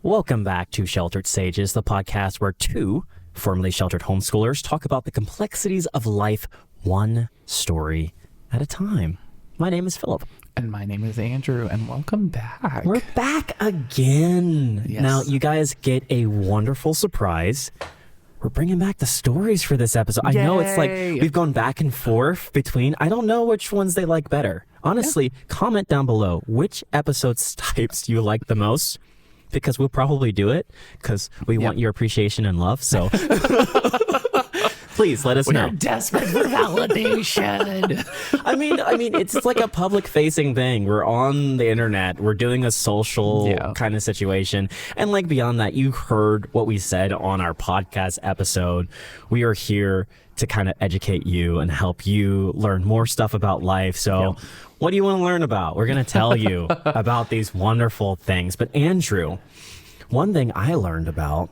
Welcome back to Sheltered Sages, the podcast where two formerly sheltered homeschoolers talk about the complexities of life one story at a time. My name is Philip. And my name is Andrew, and welcome back. We're back again. Yes. Now, you guys get a wonderful surprise. We're bringing back the stories for this episode. Yay. I know it's like we've gone back and forth between, I don't know which ones they like better. Honestly, comment down below which episode types you like the most, because we'll probably do it because we want your appreciation and love. So please let us know. We're desperate for validation. I mean, it's like a public facing thing. We're on the internet. We're doing a social kind of situation. And like beyond that, you heard what we said on our podcast episode. We are here to kind of educate you and help you learn more stuff about life. So what do you want to learn about? We're going to tell you about these wonderful things. But Andrew, one thing I learned about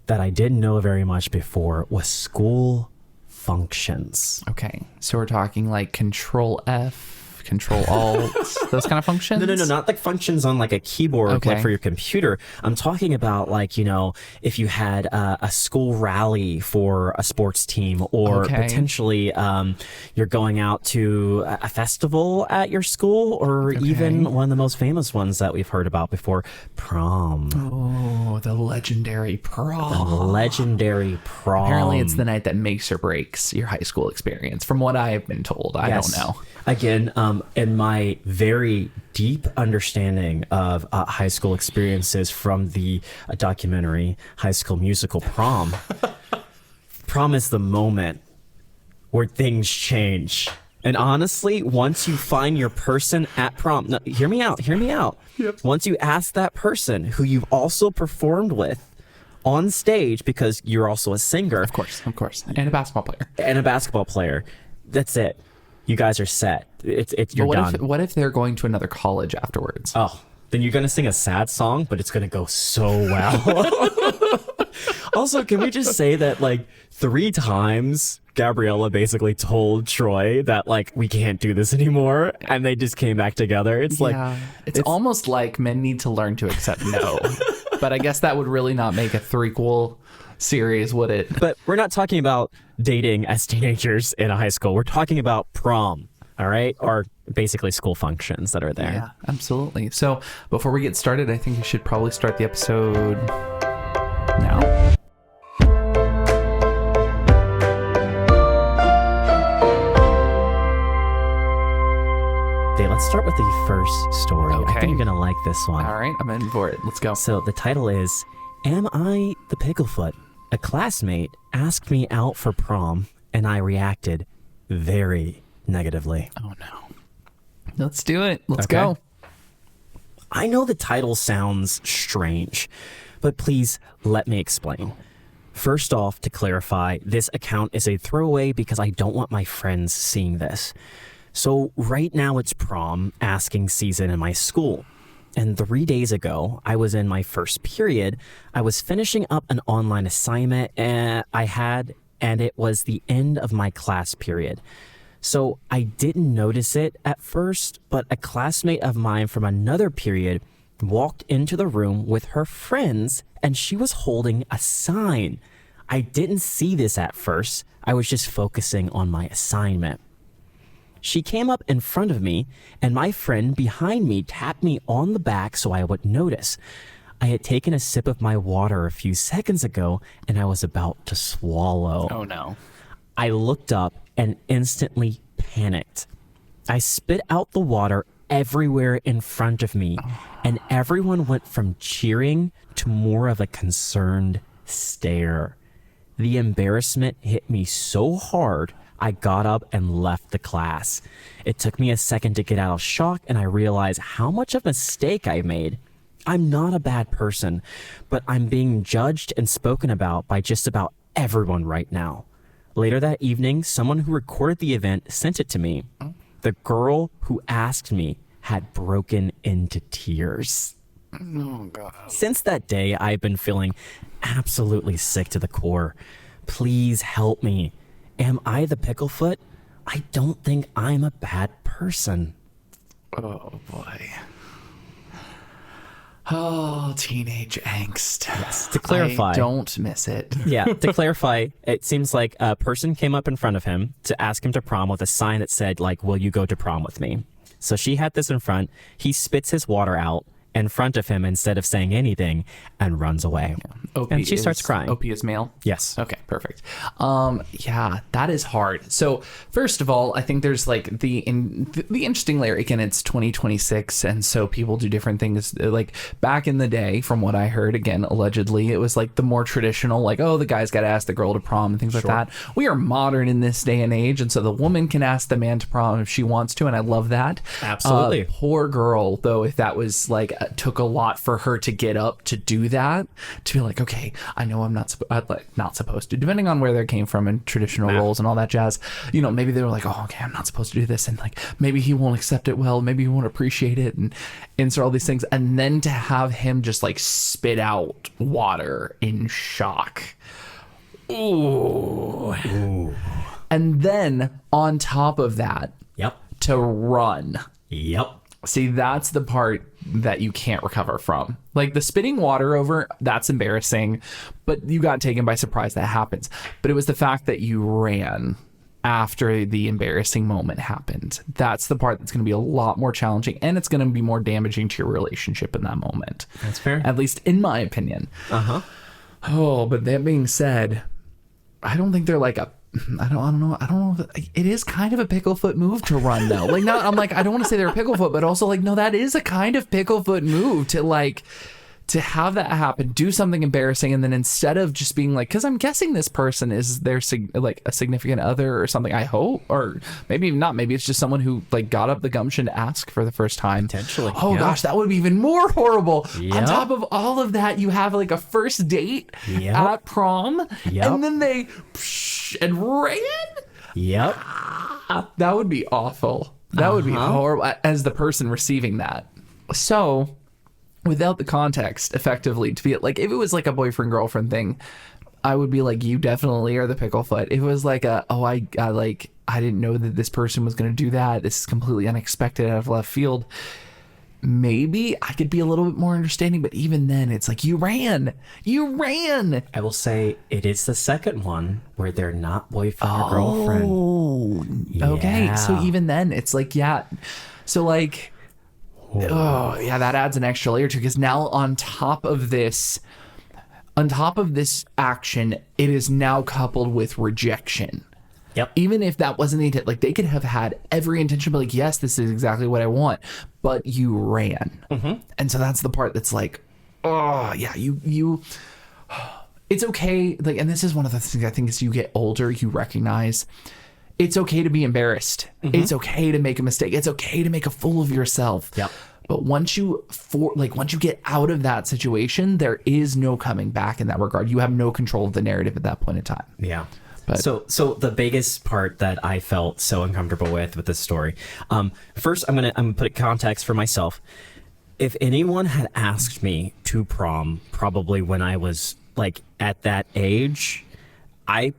that I didn't know very much before was school functions. Okay, so we're talking like Control F, Control Alt, those kind of functions? No, not like functions on like a keyboard like for your computer. I'm talking about like, you know, if you had a school rally for a sports team or potentially you're going out to a festival at your school or even one of the most famous ones that we've heard about before, prom. Oh, the legendary prom. The legendary prom. Apparently it's the night that makes or breaks your high school experience, from what I've been told. I don't know. Again, in my very deep understanding of high school experiences from the documentary High School Musical Prom, prom is the moment where things change. And honestly, once you find your person at prom, now, hear me out. Yep. Once you ask that person who you've also performed with on stage, because you're also a singer. Of course. And a basketball player. That's it. You guys are set. You're done. What if they're going to another college afterwards? Oh, then you're going to sing a sad song, but it's going to go so well. Also, can we just say that like 3 times Gabriella basically told Troy that like we can't do this anymore, and they just came back together. It's it's almost like men need to learn to accept no. But I guess that would really not make a threequel series, would it? But we're not talking about dating as teenagers in a high school. We're talking about prom, all right? Or basically school functions that are there. Yeah, absolutely. So before we get started, I think we should probably start the episode now. Okay, let's start with the first story. Okay. I think you're going to like this one. All right, I'm in for it. Let's go. So the title is, Am I the Picklefoot? A classmate asked me out for prom, and I reacted very negatively. Oh, no. Let's do it. Let's go. I know the title sounds strange, but please let me explain. First off, to clarify, this account is a throwaway because I don't want my friends seeing this. So right now it's prom asking season in my school. And 3 days ago, I was in my first period. I was finishing up an online assignment and it was the end of my class period. So I didn't notice it at first, but a classmate of mine from another period walked into the room with her friends and she was holding a sign. I didn't see this at first. I was just focusing on my assignment. She came up in front of me, and my friend behind me tapped me on the back so I would notice. I had taken a sip of my water a few seconds ago, and I was about to swallow. Oh, no. I looked up and instantly panicked. I spit out the water everywhere in front of me, and everyone went from cheering to more of a concerned stare. The embarrassment hit me so hard, I got up and left the class. It took me a second to get out of shock, and I realized how much of a mistake I made. I'm not a bad person, but I'm being judged and spoken about by just about everyone right now. Later that evening, someone who recorded the event sent it to me. The girl who asked me had broken into tears. Oh, God. Since that day, I've been feeling absolutely sick to the core. Please help me. Am I the Picklefoot? I don't think I'm a bad person. Oh, boy. Oh, teenage angst. Yes. To clarify. I don't miss it. Yeah, to clarify, it seems like a person came up in front of him to ask him to prom with a sign that said, like, will you go to prom with me? So she had this in front. He spits his water out in front of him instead of saying anything and runs away. OP and she starts crying. OP is male? Yes. Okay, perfect. Yeah, that is hard. So first of all, I think there's like the interesting layer. Again, it's 2026, and so people do different things. Like back in the day, from what I heard, again, allegedly, it was like the more traditional, like, oh, the guy's got to ask the girl to prom and things like that. We are modern in this day and age, and so the woman can ask the man to prom if she wants to, and I love that. Absolutely. Poor girl, though, if that was like took a lot for her to get up to do that, to be like, okay, I know I'm not supposed to, depending on where they came from and traditional roles and all that jazz. You know, maybe they were like, oh, okay, I'm not supposed to do this, and like maybe he won't accept it well, maybe he won't appreciate it, and insert all these things, and then to have him just like spit out water in shock. Ooh. And then on top of that, to run. See, that's the part that you can't recover from. Like the spitting water over, that's embarrassing, but you got taken by surprise. That happens. But it was the fact that you ran after the embarrassing moment happened. That's the part that's going to be a lot more challenging, and it's going to be more damaging to your relationship in that moment. That's fair. At least in my opinion. Oh, but that being said, I don't think they're like a I don't know. It is kind of a picklefoot move to run though. Like, not, I'm like, I don't want to say they're a picklefoot, but also like, no, that is a kind of picklefoot move to like, to have that happen, do something embarrassing, and then instead of just being like, because I'm guessing this person is their like a significant other or something, I hope, or maybe not, maybe it's just someone who like got up the gumption to ask for the first time. Potentially. Oh gosh, that would be even more horrible. Yep. On top of all of that, you have like a first date at prom, and then they and ran. That would be awful. That would be horrible as the person receiving that. So without the context, effectively, to be like, if it was like a boyfriend girlfriend thing, I would be like, you definitely are the picklefoot. If it was like I didn't know that this person was going to do that, this is completely unexpected out of left field, maybe I could be a little bit more understanding. But even then, it's like, you ran. I will say it is the second one where they're not boyfriend or girlfriend. Okay, so even then, it's like, so like, that adds an extra layer to it, because now on top of this action, it is now coupled with rejection. Even if that wasn't the intent, like they could have had every intention, but like, yes, this is exactly what I want, but you ran. And so that's the part that's like, you it's okay. Like, and this is one of the things I think, as you get older, you recognize it's okay to be embarrassed. It's okay to make a mistake. It's okay to make a fool of yourself. But once you get out of that situation, there is no coming back in that regard. You have no control of the narrative at that point in time. But, so the biggest part that I felt so uncomfortable with this story, first I'm gonna put context for myself. If anyone had asked me to prom, probably when I was like at that age, I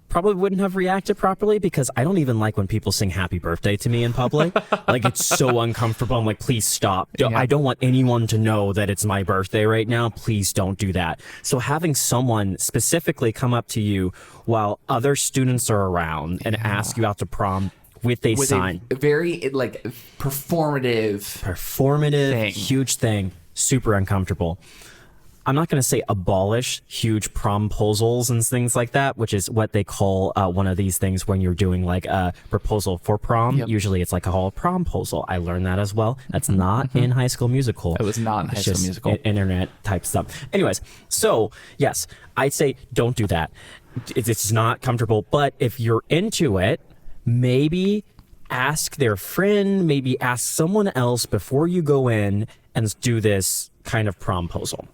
probably wouldn't have reacted properly, because I don't even like when people sing happy birthday to me in public. Like, it's so uncomfortable. I'm like, please stop. I don't want anyone to know that it's my birthday right now. Please don't do that. So having someone specifically come up to you while other students are around and ask you out to prom with a sign, a very like performative thing. Huge thing, super uncomfortable. I'm not going to say abolish huge promposals and things like that, which is what they call one of these things when you're doing like a proposal for prom. Usually it's like a whole promposal. I learned that as well. That's not in High School Musical. It was not in High School Musical. Internet type stuff. Anyways, so yes, I'd say don't do that. It's not comfortable. But if you're into it, maybe ask their friend, maybe ask someone else before you go in and do this kind of promposal.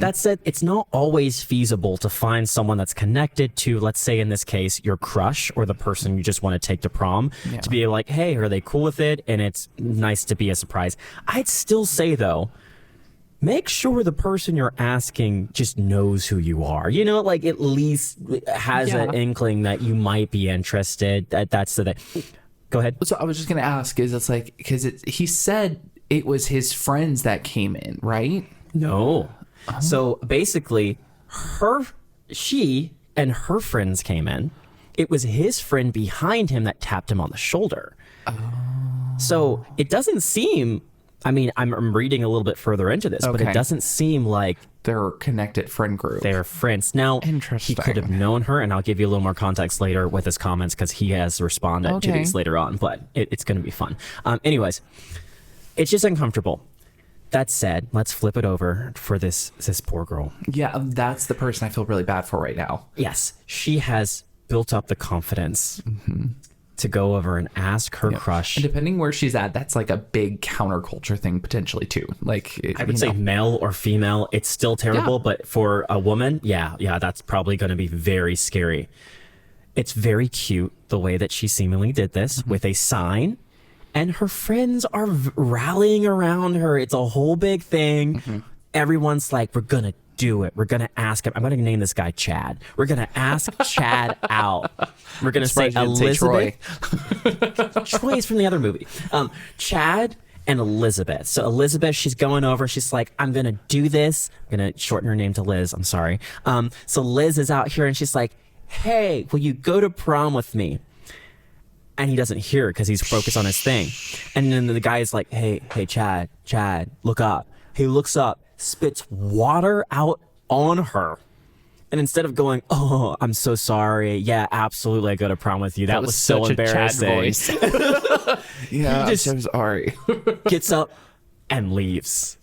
That said, it's not always feasible to find someone that's connected to, let's say in this case, your crush or the person you just want to take to prom, to be like, hey, are they cool with it? And it's nice to be a surprise. I'd still say though, make sure the person you're asking just knows who you are. You know, like at least has an inkling that you might be interested. That's the thing. Go ahead. So I was just going to ask, is it's like, because he said it was his friends that came in, right? No. So basically, she and her friends came in. It was his friend behind him that tapped him on the shoulder. So it doesn't seem, I mean, I'm reading a little bit further into this, but it doesn't seem like they're connected friend group. They're friends. Now, he could have known her, and I'll give you a little more context later with his comments because he has responded to these later on, but it's going to be fun. Anyways, it's just uncomfortable. That said, let's flip it over for this poor girl. Yeah, that's the person I feel really bad for right now. Yes, she has built up the confidence to go over and ask her crush. And depending where she's at, that's like a big counterculture thing potentially too. Like I would say male or female, it's still terrible, but for a woman, yeah, that's probably going to be very scary. It's very cute the way that she seemingly did this with a sign. And her friends are rallying around her. It's a whole big thing. Everyone's like, we're going to do it. We're going to ask him. I'm going to name this guy Chad. We're going to ask Chad out. We're going to say Elizabeth. Troy is from the other movie. Chad and Elizabeth. So Elizabeth, she's going over. She's like, I'm going to do this. I'm going to shorten her name to Liz. I'm sorry. So Liz is out here and she's like, hey, will you go to prom with me? And he doesn't hear her because he's focused on his thing. And then the guy is like, hey, Chad, look up. He looks up, spits water out on her. And instead of going, oh, I'm so sorry. Yeah, absolutely. I go to prom with you. That was so embarrassing. Yeah, I'm so sorry. Gets up and leaves.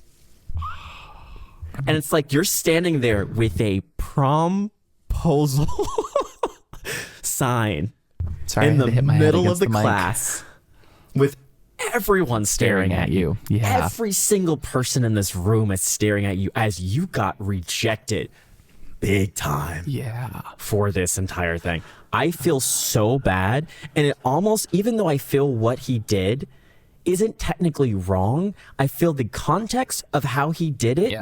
And it's like you're standing there with a promposal sign. Sorry, in the middle of the class with everyone staring at you. Yeah. Every single person in this room is staring at you as you got rejected big time. Yeah. For this entire thing. I feel so bad. And it almost, even though I feel what he did isn't technically wrong, I feel the context of how he did it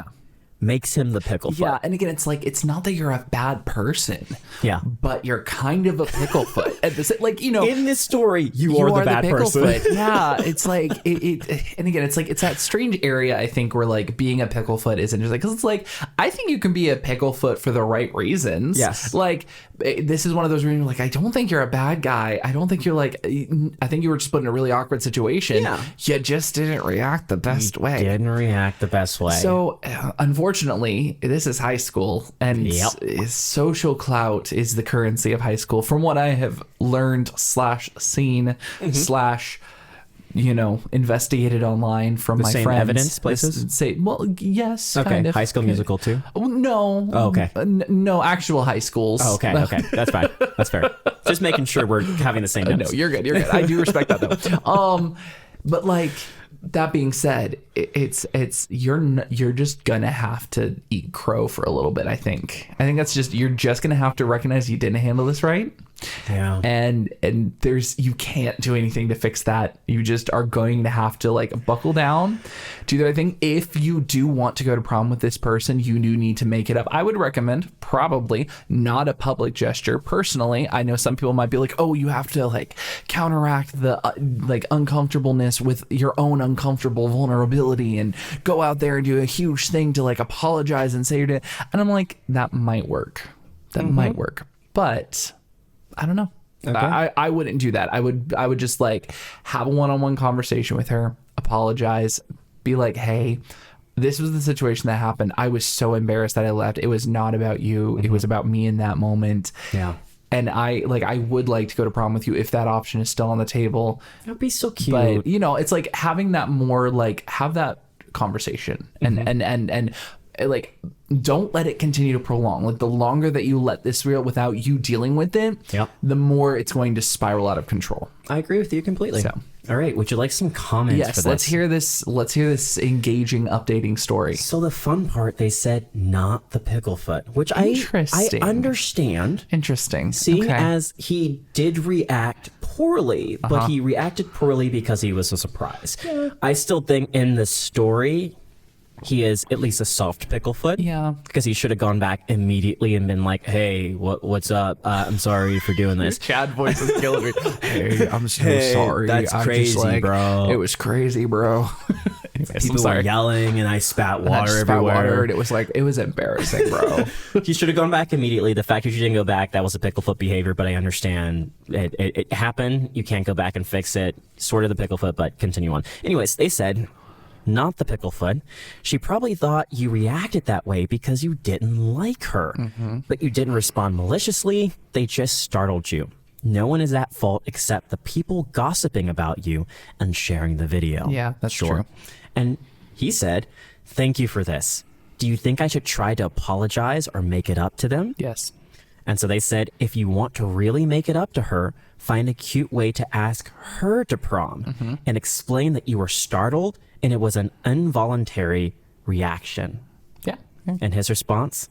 makes him the picklefoot. Yeah, and again, it's like, it's not that you're a bad person. Yeah. But you're kind of a picklefoot. Like, you know. In this story, you are the bad person. Yeah, it's like, and again, it's like, it's that strange area, I think, where like being a picklefoot is interesting. Because it's like, I think you can be a picklefoot for the right reasons. Yes. Like, this is one of those reasons, like, I don't think you're a bad guy. I don't think you're like, I think you were just put in a really awkward situation. Yeah. You just didn't react the best way. Didn't react the best way. So, unfortunately, this is high school, and social clout is the currency of high school. From what I have learned / seen / investigated online from my same friends. Evidence places? Yes. Okay. Kind of. High School Musical too? No. Oh, okay. No, actual high schools. Oh, okay. That's fine. That's fair. Just making sure we're having the same notes. No, you're good. I do respect that though. But like, that being said, it's you're just gonna have to eat crow for a little bit. I think that's just, you're just gonna have to recognize you didn't handle this right. Yeah. And you can't do anything to fix that. You just are going to have to like buckle down, do the right thing. If you do want to go to prom with this person, you do need to make it up. I would recommend probably not a public gesture. Personally, I know some people might be like, oh, you have to like counteract the like uncomfortableness with your own uncomfortable vulnerability and go out there and do a huge thing to like apologize and say you're doing. And I'm like, that might work. Might work. But I don't know. Okay. I wouldn't do that. I would just like have a one-on-one conversation with her, apologize, be like, hey, this was the situation that happened. I was so embarrassed that I left. It was not about you. It was about me in that moment. Yeah. And I would like to go to prom with you if that option is still on the table. That'd be so cute. But it's like having that more like, have that conversation and like, don't let it continue to prolong. Like, the longer that you let this real without you dealing with it, the more it's going to spiral out of control. I agree with you completely. So, all right, would you like some comments for this? Let's hear this engaging, updating story. So the fun part, they said not the picklefoot, which I understand. Interesting. Seeing as he did react poorly, but he reacted poorly because he was so surprised. Yeah. I still think in the story, he is at least a soft picklefoot. Yeah. Because he should have gone back immediately and been like, hey, what's up? I'm sorry for doing this. Chad voice is killing me. Hey, I'm so sorry. That's crazy, bro. It was crazy, bro. Anyways, People were yelling, and I spat water and I just spat everywhere. water, and it was embarrassing, bro. You should have gone back immediately. The fact that you didn't go back, that was a picklefoot behavior, but I understand it happened. You can't go back and fix it. Sort of the picklefoot, but continue on. Anyways, they said, not the picklefoot. She probably thought you reacted that way because you didn't like her, but you didn't respond maliciously. They just startled you. No one is at fault except the people gossiping about you and sharing the video. Yeah, that's true. And he said, thank you for this. Do you think I should try to apologize or make it up to them? Yes. And so they said, if you want to really make it up to her, find a cute way to ask her to prom and explain that you were startled and it was an involuntary reaction. Yeah. And his response,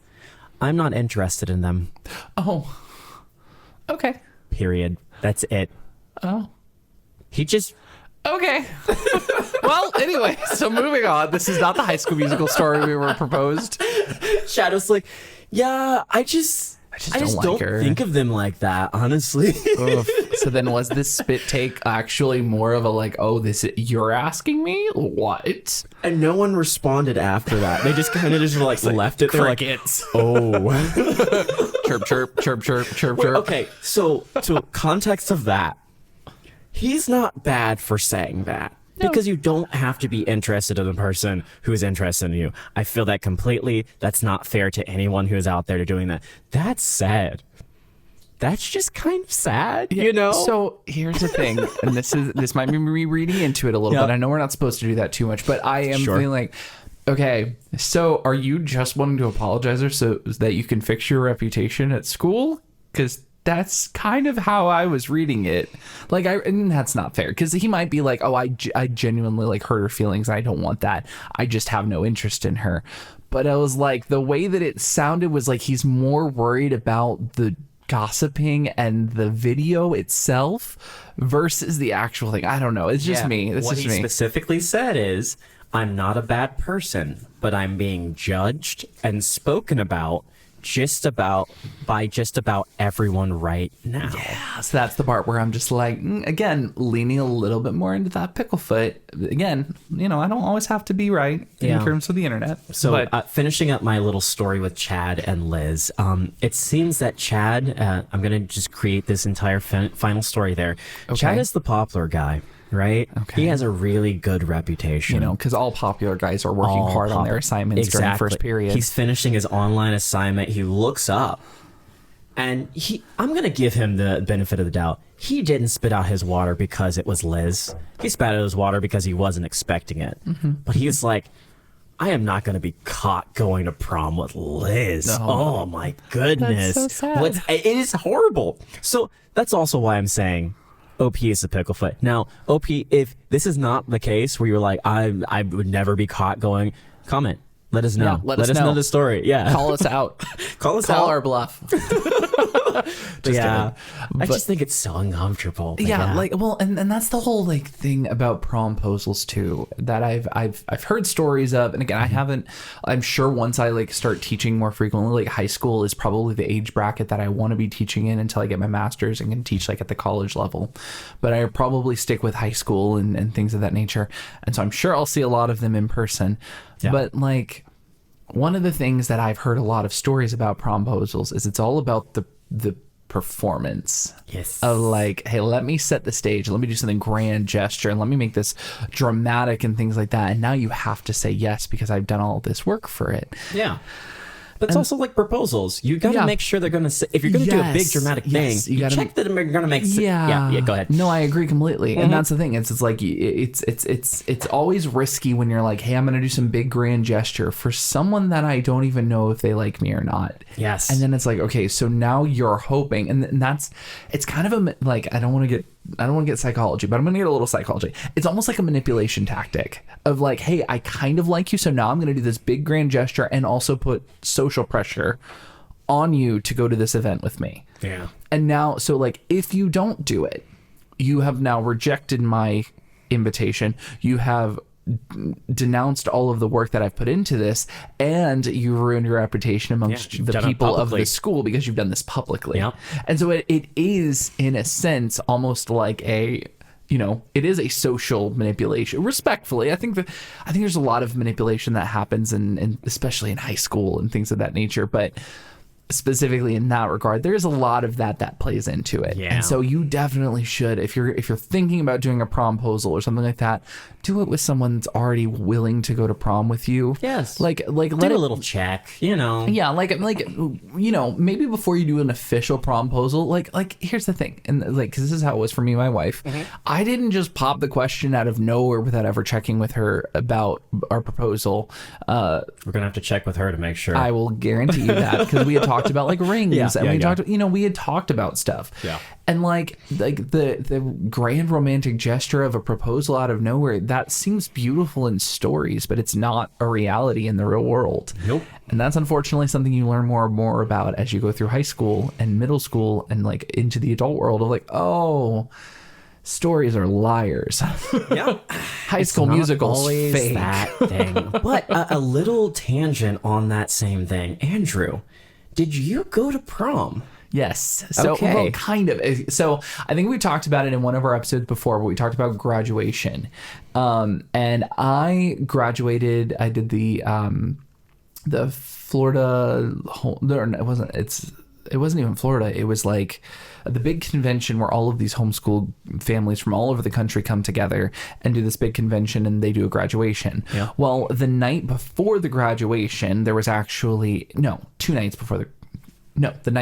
I'm not interested in them. Oh, okay. Period. That's it. Oh. He just... Okay. Well, anyway, so moving on. This is not the High School Musical story we were proposed. Shadow's like, yeah, I just don't think of them like that, honestly. So then was this spit take actually more of a like, oh, you're asking me? What? And no one responded after that. They just kind of just like left it there crickets. like, oh. Chirp, chirp, chirp, chirp, chirp, chirp. Okay, so to context of that, he's not bad for saying that. No. Because you don't have to be interested in the person who is interested in you. I feel that completely. That's not fair to anyone who is out there doing that. That's sad. That's just kind of sad, you know? So here's the thing, and this might be me reading into it a little bit. I know we're not supposed to do that too much, but I am feeling like, okay, so are you just wanting to apologize her so that you can fix your reputation at school? Because that's kind of how I was reading it. Like, and that's not fair because he might be like, oh, I genuinely like hurt her feelings. I don't want that. I just have no interest in her. But I was like, the way that it sounded was like he's more worried about the gossiping and the video itself versus the actual thing. I don't know. It's just me. What he specifically said is, I'm not a bad person, but I'm being judged and spoken about by just about everyone right now. Yeah, so that's the part where I'm just like, again, leaning a little bit more into that picklefoot. Again, you know, I don't always have to be right in terms of the internet. So finishing up my little story with Chad and Liz, it seems that Chad, I'm going to just create this entire final story there. Okay. Chad is the popular guy. Right? Okay. He has a really good reputation. You know, because all popular guys are working hard on their assignments during first period. He's finishing his online assignment. He looks up and I'm going to give him the benefit of the doubt. He didn't spit out his water because it was Liz. He spat out his water because he wasn't expecting it. But he was like, I am not going to be caught going to prom with Liz. No. Oh my goodness. That's so sad. It is horrible. So that's also why I'm saying OP is a picklefoot. Now, OP, if this is not the case where you're like, I would never be caught going, comment. Let us know. Yeah, let us know the story. Yeah. Call us out. Call out. Call our bluff. I just think it's so uncomfortable. Like, well, and that's the whole like thing about promposals too, that I've heard stories of, and again, I'm sure once I like start teaching more frequently, like high school is probably the age bracket that I want to be teaching in until I get my master's and can teach like at the college level, but I probably stick with high school and things of that nature. And so I'm sure I'll see a lot of them in person, but like, one of the things that I've heard a lot of stories about promposals is it's all about the performance. Yes. Of like, hey, let me set the stage. Let me do something grand gesture and let me make this dramatic and things like that. And now you have to say yes because I've done all this work for it. Yeah. But it's also like proposals. You got to make sure they're going to say, if you're going to do a big dramatic thing, you check that they're going to make sense. Yeah, go ahead. No, I agree completely. And that's the thing. It's like, it's always risky when you're like, hey, I'm going to do some big grand gesture for someone that I don't even know if they like me or not. Yes. And then it's like, okay, so now you're hoping, and it's kind of a, like, I don't want to get psychology, but I'm going to get a little psychology. It's almost like a manipulation tactic of like, hey, I kind of like you, so now I'm going to do this big grand gesture and also put social pressure on you to go to this event with me. Yeah. And now, so like, if you don't do it, you have now rejected my invitation. You have denounced all of the work that I've put into this, and you ruined your reputation amongst the people of the school because you've done this publicly. Yeah. And so it is, in a sense, almost like a it is a social manipulation. Respectfully, I think there's a lot of manipulation that happens, and especially in high school and things of that nature. But specifically in that regard, there's a lot of that plays into it. Yeah. And so you definitely should, if you're thinking about doing a promposal or something like that, do it with someone that's already willing to go to prom with you. Yes. Like Do let a it, little check, Yeah, maybe before you do an official promposal, like here's the thing, and cause this is how it was for me and my wife. I didn't just pop the question out of nowhere without ever checking with her about our proposal. We're gonna have to check with her to make sure. I will guarantee you that, because we had talked about like rings, and we had talked about stuff. Yeah. And like the grand romantic gesture of a proposal out of nowhere, that seems beautiful in stories, but it's not a reality in the real world. Nope. And that's unfortunately something you learn more and more about as you go through high school and middle school and like into the adult world of like, oh, stories are liars. Yeah. High School Musical's fake. That thing. But a little tangent on that same thing. Andrew, did you go to prom? Yes. So, Okay. well, kind of. So I think we talked about it in one of our episodes before, where we talked about graduation. And I graduated. I did the Florida. It wasn't. It wasn't even Florida. It was like the big convention where all of these homeschool families from all over the country come together and do this big convention, and they do a graduation. Yeah. Well, the night before the graduation, there was actually the night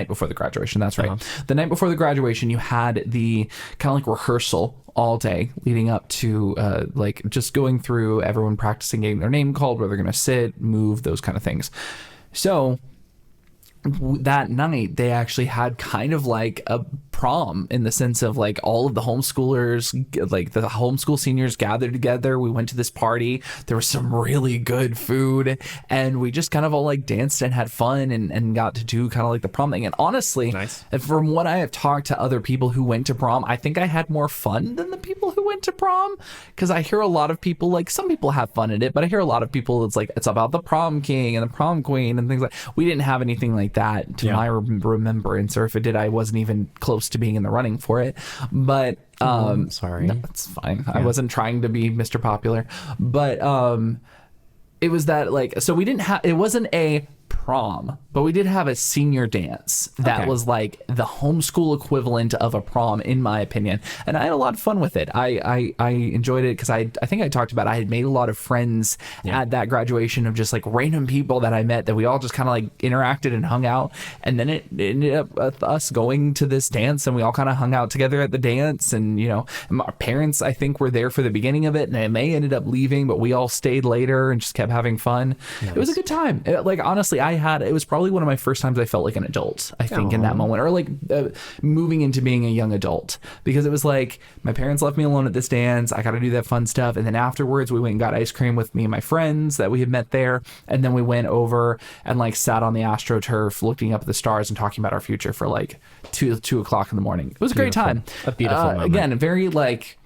before the graduation. That's right. The night before the graduation, you had the kind of like rehearsal all day leading up to like just going through everyone practicing getting their name called, where they're going to sit, move, those kind of things. So that night they actually had kind of like a prom, in the sense of like all of the homeschoolers, like the homeschool seniors gathered together. We went to this party. There was some really good food, and we just kind of all like danced and had fun and got to do kind of like the prom thing. And honestly, Nice. from what I have talked to other people who went to prom, I think I had more fun than the people who went to prom, because I hear a lot of people, like some people have fun at it, but I hear a lot of people, it's like it's about the prom king and the prom queen and things like. We didn't have anything like that to my remembrance, or if it did, I wasn't even close to being in the running for it. But sorry. no, it's fine. I wasn't trying to be Mr. Popular, but it was that, like, so we didn't have, it wasn't a prom, but we did have a senior dance that was like the homeschool equivalent of a prom, in my opinion, and I had a lot of fun with it. I enjoyed it because I think I talked about I had made a lot of friends at that graduation, of just like random people that I met that we all just kind of like interacted and hung out, and then it ended up with us going to this dance, and we all kind of hung out together at the dance, and our parents I think were there for the beginning of it, and they ended up leaving, but we all stayed later and just kept having fun. Nice. It was a good time. Like honestly, it was probably one of my first times I felt like an adult, I think, in that moment, or like moving into being a young adult, because it was like my parents left me alone at this dance. I got to do that fun stuff. And then afterwards we went and got ice cream with me and my friends that we had met there. And then we went over and like sat on the AstroTurf looking up at the stars and talking about our future for like 2 o'clock in the morning. It was a great time. A beautiful moment. Again, very like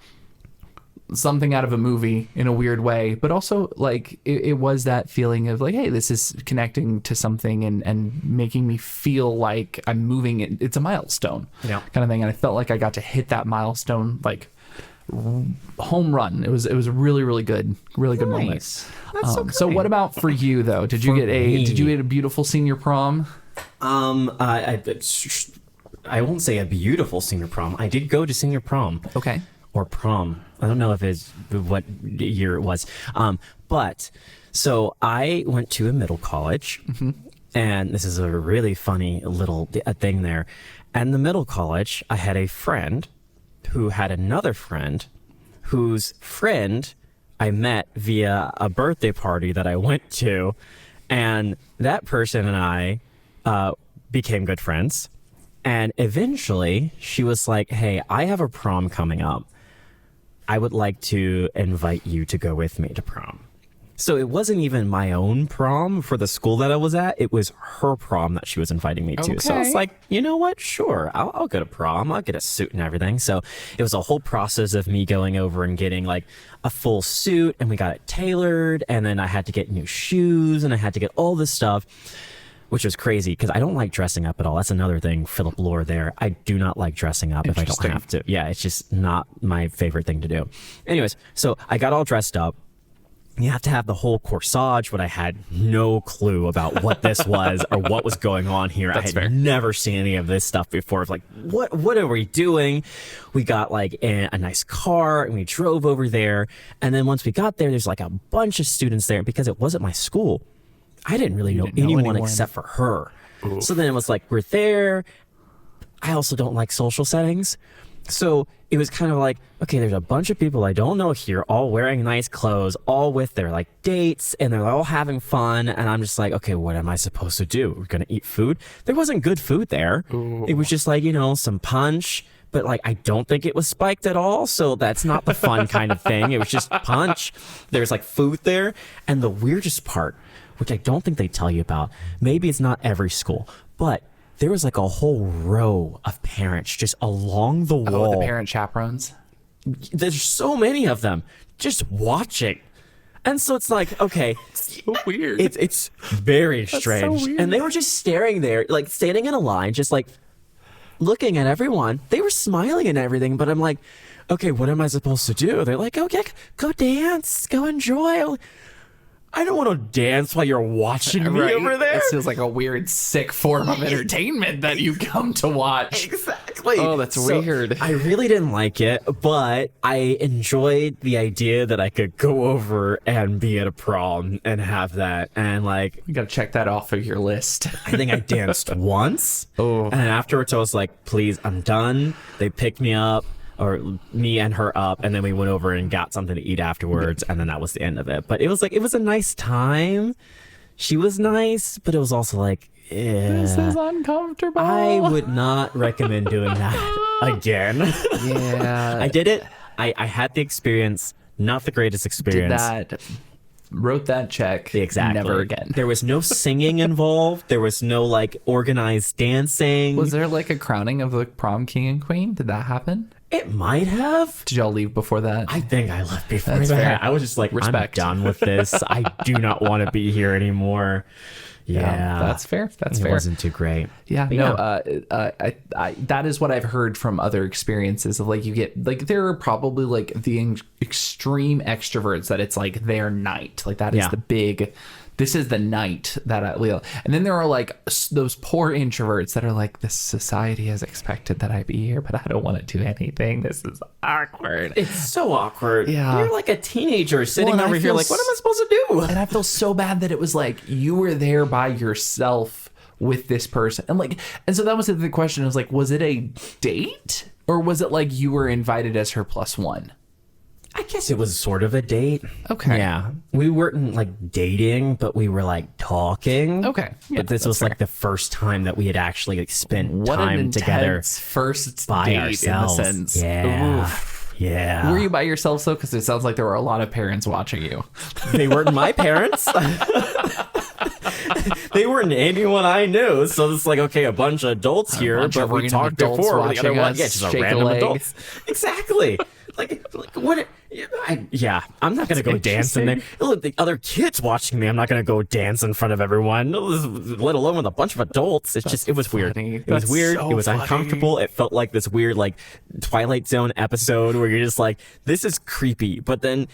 something out of a movie in a weird way, but also like it was that feeling of like, hey, this is connecting to something and making me feel like I'm moving. It's a milestone kind of thing. And I felt like I got to hit that milestone, like home run. It was a really, really good moment. That's so great. So what about for you though? Did you get a beautiful senior prom? I won't say a beautiful senior prom. I did go to senior prom. Okay. Or prom. I don't know if it's what year it was. But so I went to a middle college, and this is a really funny little thing there. And the middle college, I had a friend who had another friend whose friend I met via a birthday party that I went to. And that person and I became good friends. And eventually she was like, hey, I have a prom coming up. I would like to invite you to go with me to prom. So it wasn't even my own prom for the school that I was at. It was her prom that she was inviting me to. So I was like, you know what? Sure, I'll go to prom. I'll get a suit and everything. So it was a whole process of me going over and getting like a full suit, and we got it tailored. And then I had to get new shoes, and I had to get all this stuff. which was crazy because I don't like dressing up at all. That's another thing, Philip Lore there. I do not like dressing up if I don't have to. Yeah, it's just not my favorite thing to do. Anyways, so I got all dressed up. You have to have the whole corsage, but I had no clue about what this was or what was going on here. I had never seen any of this stuff before. Like, what are we doing? We got like a nice car and we drove over there. And then once we got there, there's like a bunch of students there. Because it wasn't my school, I didn't really know anyone except for her. Oof. So then it was like, we're there. I also don't like social settings. So it was kind of like, okay, there's a bunch of people I don't know here, all wearing nice clothes, all with their like dates, and they're all having fun. And I'm just like, okay, what am I supposed to do? We're going to eat food? There wasn't good food there. Ooh. It was just like, some punch, but like, I don't think it was spiked at all. So that's not the fun kind of thing. It was just punch. There's like food there. And the weirdest part, which I don't think they tell you about, maybe it's not every school, but there was like a whole row of parents just along the wall. Oh, the parent chaperones? There's so many of them just watching. And so it's like, okay. So weird. It's very strange. So weird. And they were just staring there, like standing in a line, just like looking at everyone. They were smiling and everything, but I'm like, okay, what am I supposed to do? They're like, okay, go dance, go enjoy. I don't want to dance while you're watching me over there. It feels like a weird, sick form of entertainment that you come to watch. Exactly. Oh, that's weird. I really didn't like it, but I enjoyed the idea that I could go over and be at a prom and have that. And like, you got to check that off of your list. I think I danced once. Oh. And afterwards I was like, please, I'm done. They picked me up. Or me and her up, and then we went over and got something to eat afterwards, and then that was the end of it. But it was like, it was a nice time. She was nice, but it was also like, this is uncomfortable. I would not recommend doing that again. Yeah. I did it. I had the experience, not the greatest experience. Wrote that check. Exactly. Never again. There was no singing involved. There was no like organized dancing. Was there like a crowning of the prom king and queen? Did that happen? It might have. Did y'all leave before that? I think I left before That's that. fair. I was just like, Respect. I'm done with this. I do not want to be here anymore. Yeah, that's fair. That's fair. It wasn't too great. Yeah, I that is what I've heard from other experiences of like, you get like, there are probably like the extreme extroverts that it's like their night, like that is the big. This is the night that and then there are like those poor introverts that are like, this society has expected that I be here, but I don't want to do anything. This is awkward. It's so awkward. Yeah. You're like a teenager sitting over here like, what am I supposed to do? And I feel so bad that it was like, you were there by yourself with this person. And so that was the question. I was like, was it a date or was it like you were invited as her plus one? I guess it was sort of a date. Okay. Yeah. We weren't like dating, but we were like talking. Okay. Yeah, but this was like the first time that we had actually like spent time together. First by date ourselves. In the sense. Yeah. Oof. Yeah. Were you by yourself though? Because it sounds like there were a lot of parents watching you. They weren't my parents. They weren't anyone I knew. So it's like, okay, a bunch of adults here, but we talked before. The other one, just a random adults. Exactly. Like what? I'm not gonna go dance in there. Look, the other kids watching me, I'm not gonna go dance in front of everyone, let alone with a bunch of adults. It was weird. It was weird. It was uncomfortable. It felt like this weird, like Twilight Zone episode where you're just like, this is creepy. But then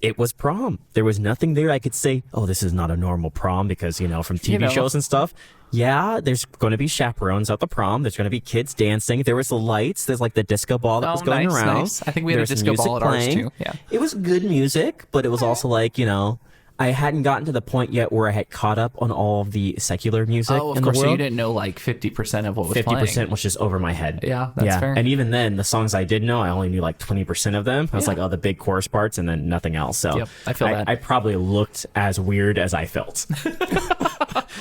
it was prom. There was nothing there I could say, oh, this is not a normal prom, because from TV shows and stuff. Yeah, there's going to be chaperones at the prom. There's going to be kids dancing. There was the lights. There's like the disco ball that was going around. Nice. I think we had a disco ball at ours too. Yeah, it was good music, but it was also like, I hadn't gotten to the point yet where I had caught up on all of the secular music. Oh, of course. So you didn't know like 50% of what was 50% was just over my head. Yeah, that's fair. And even then, the songs I did know, I only knew like 20% of them. I was like, oh, the big chorus parts, and then nothing else. So yep, I feel that. I probably looked as weird as I felt.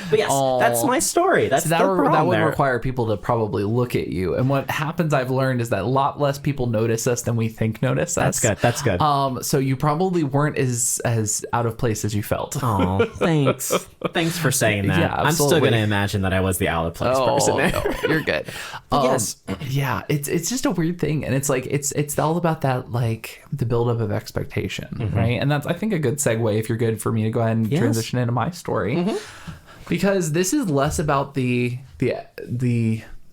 But yes, that's my story. That's that would require people to probably look at you. And what happens, I've learned, is that a lot less people notice us than we think notice us. That's good. So you probably weren't as out of place as you felt. Oh, thanks. Thanks for saying that. Yeah, absolutely. I'm still going to imagine that I was the out of place person there. No, you're good. Yes. Yeah, it's just a weird thing. And it's like, it's all about that, like the buildup of expectation, right? And that's, I think, a good segue, if you're good, for me to go ahead and transition into my story. Because this is less about the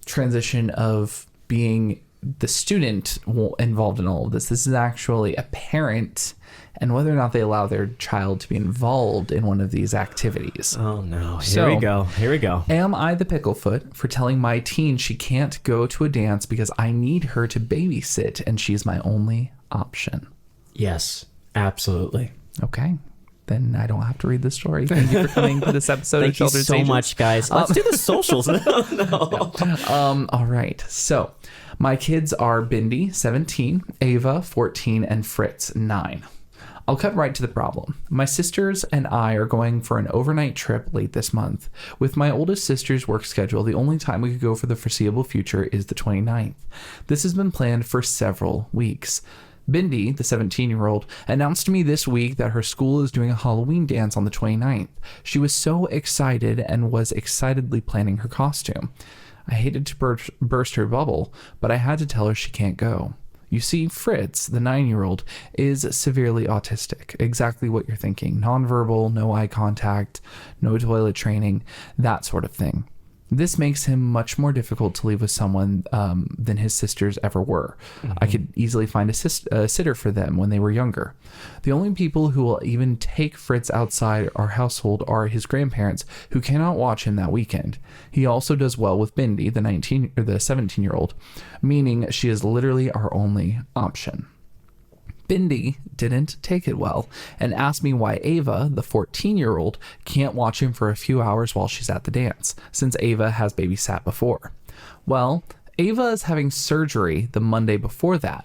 transition of being the student involved in all of this. This is actually a parent and whether or not they allow their child to be involved in one of these activities. Oh no. Here we go. Am I the picklefoot for telling my teen she can't go to a dance because I need her to babysit and she's my only option? Yes, absolutely. Okay. Then I don't have to read the story. Thank you for coming to this episode Thank of Children's you so Agents. much, guys. Let's do the socials. All right. So my kids are Bindi, 17, Ava, 14, and Fritz, 9. I'll cut right to the problem. My sisters and I are going for an overnight trip late this month. With my oldest sister's work schedule, the only time we could go for the foreseeable future is the 29th. This has been planned for several weeks. Bindi, the 17-year-old, announced to me this week that her school is doing a Halloween dance on the 29th. She was so excited and was excitedly planning her costume. I hated to burst her bubble, but I had to tell her she can't go. You see, Fritz, the 9-year-old, is severely autistic. Exactly what you're thinking. Nonverbal, no eye contact, no toilet training, that sort of thing. This makes him much more difficult to leave with someone than his sisters ever were. Mm-hmm. I could easily find a sitter for them when they were younger. The only people who will even take Fritz outside our household are his grandparents, who cannot watch him that weekend. He also does well with Bindi, the 17-year-old, meaning she is literally our only option. Bindi didn't take it well and asked me why Ava, the 14-year-old, can't watch him for a few hours while she's at the dance, since Ava has babysat before. Well, Ava is having surgery the Monday before that.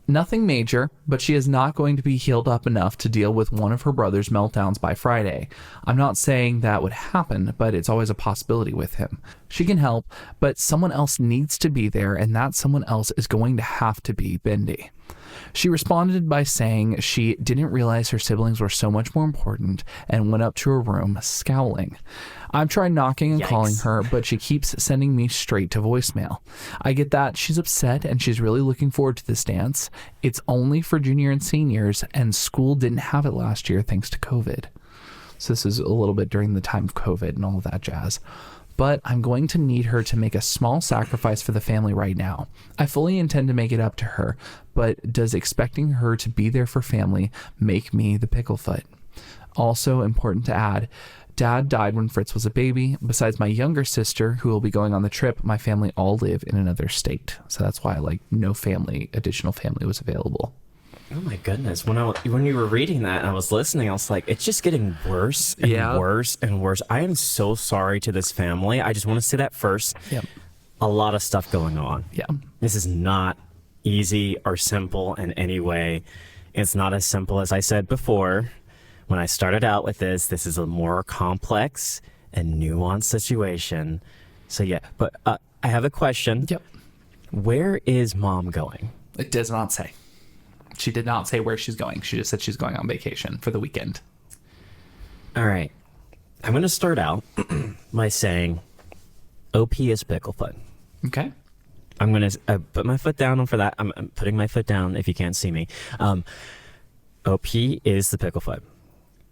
Nothing major, but she is not going to be healed up enough to deal with one of her brother's meltdowns by Friday. I'm not saying that would happen, but it's always a possibility with him. She can help, but someone else needs to be there, and that someone else is going to have to be Bindi. She responded by saying she didn't realize her siblings were so much more important and went up to her room scowling. I've tried knocking and calling her, but she keeps sending me straight to voicemail. I get that she's upset and she's really looking forward to this dance. It's only for junior and seniors, and school didn't have it last year thanks to COVID. So this is a little bit during the time of COVID and all of that jazz. But I'm going to need her to make a small sacrifice for the family right now. I fully intend to make it up to her, but does expecting her to be there for family make me the picklefoot? Also important to add, Dad died when Fritz was a baby. Besides my younger sister, who will be going on the trip, my family all live in another state. So that's why no additional family was available. Oh my goodness. When you were reading that and I was listening, I was like, it's just getting worse and worse and worse. I am so sorry to this family. I just want to say that first. Yep. A lot of stuff going on. Yeah. This is not easy or simple in any way. It's not as simple as I said before. When I started out with this is a more complex and nuanced situation. So yeah, but I have a question. Yep. Where is Mom going? It does not say. She did not say where she's going. She just said she's going on vacation for the weekend. All right. I'm going to start out by saying OP is picklefoot. Okay. I'm going to put my foot down for that. I'm putting my foot down if you can't see me. OP is the picklefoot.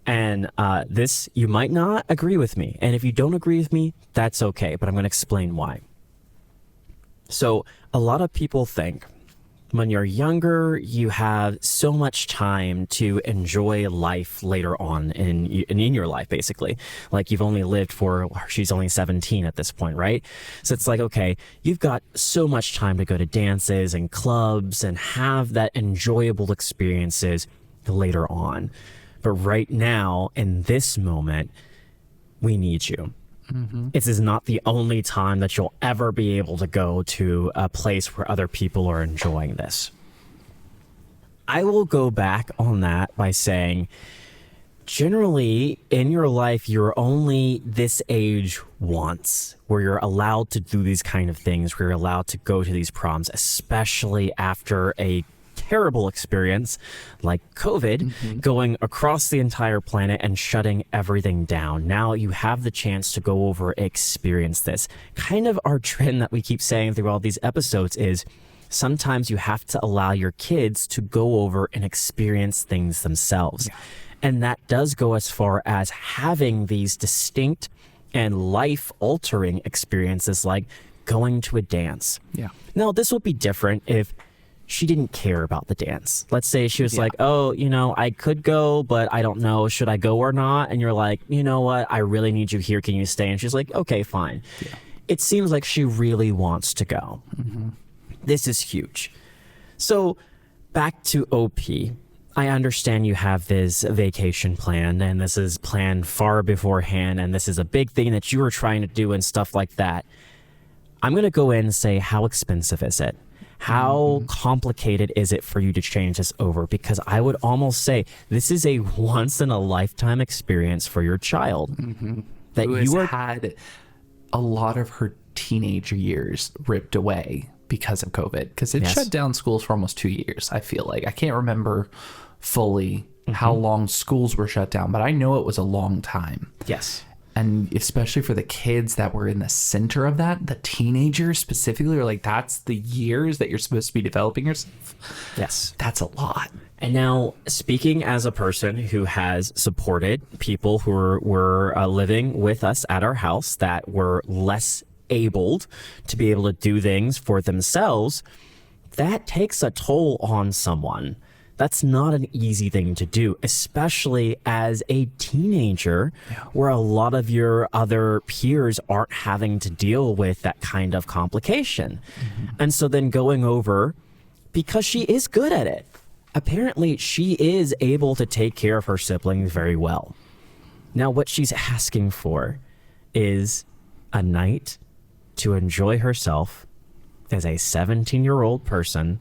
And this, you might not agree with me. And if you don't agree with me, that's okay. But I'm going to explain why. So a lot of people think when you're younger, you have so much time to enjoy life later on in your life, basically. Like you've only lived she's only 17 at this point, right? So it's like, okay, you've got so much time to go to dances and clubs and have that enjoyable experiences later on. But right now, in this moment, we need you. Mm-hmm. This is not the only time that you'll ever be able to go to a place where other people are enjoying this. I will go back on that by saying, generally, in your life, you're only this age once, where you're allowed to do these kind of things, where you're allowed to go to these proms, especially after a terrible experience like COVID, going across the entire planet and shutting everything down. Now you have the chance to go over, experience this. Kind of our trend that we keep saying through all these episodes is sometimes you have to allow your kids to go over and experience things themselves. Yeah. And that does go as far as having these distinct and life-altering experiences like going to a dance. Yeah. Now, this would be different if she didn't care about the dance. Let's say she was like, oh, I could go, but I don't know, should I go or not? And you're like, you know what? I really need you here. Can you stay? And she's like, okay, fine. Yeah. It seems like she really wants to go. Mm-hmm. This is huge. So back to OP. I understand you have this vacation plan, and this is planned far beforehand, and this is a big thing that you were trying to do and stuff like that. I'm going to go in and say, how expensive is it? How complicated is it for you to change this over? Because I would almost say this is a once in a lifetime experience for your child. Mm-hmm. That Who has had a lot of her teenager years ripped away because of COVID. Because it shut down schools for almost 2 years, I feel like. I can't remember fully how long schools were shut down, but I know it was a long time. Yes. And especially for the kids that were in the center of that, the teenagers specifically, are like, that's the years that you're supposed to be developing yourself. Yes. That's a lot. And now, speaking as a person who has supported people who were living with us at our house that were less abled to be able to do things for themselves, that takes a toll on someone. That's not an easy thing to do, especially as a teenager where a lot of your other peers aren't having to deal with that kind of complication. Mm-hmm. And so then going over, because she is good at it, apparently she is able to take care of her siblings very well. Now, what she's asking for is a night to enjoy herself as a 17-year-old person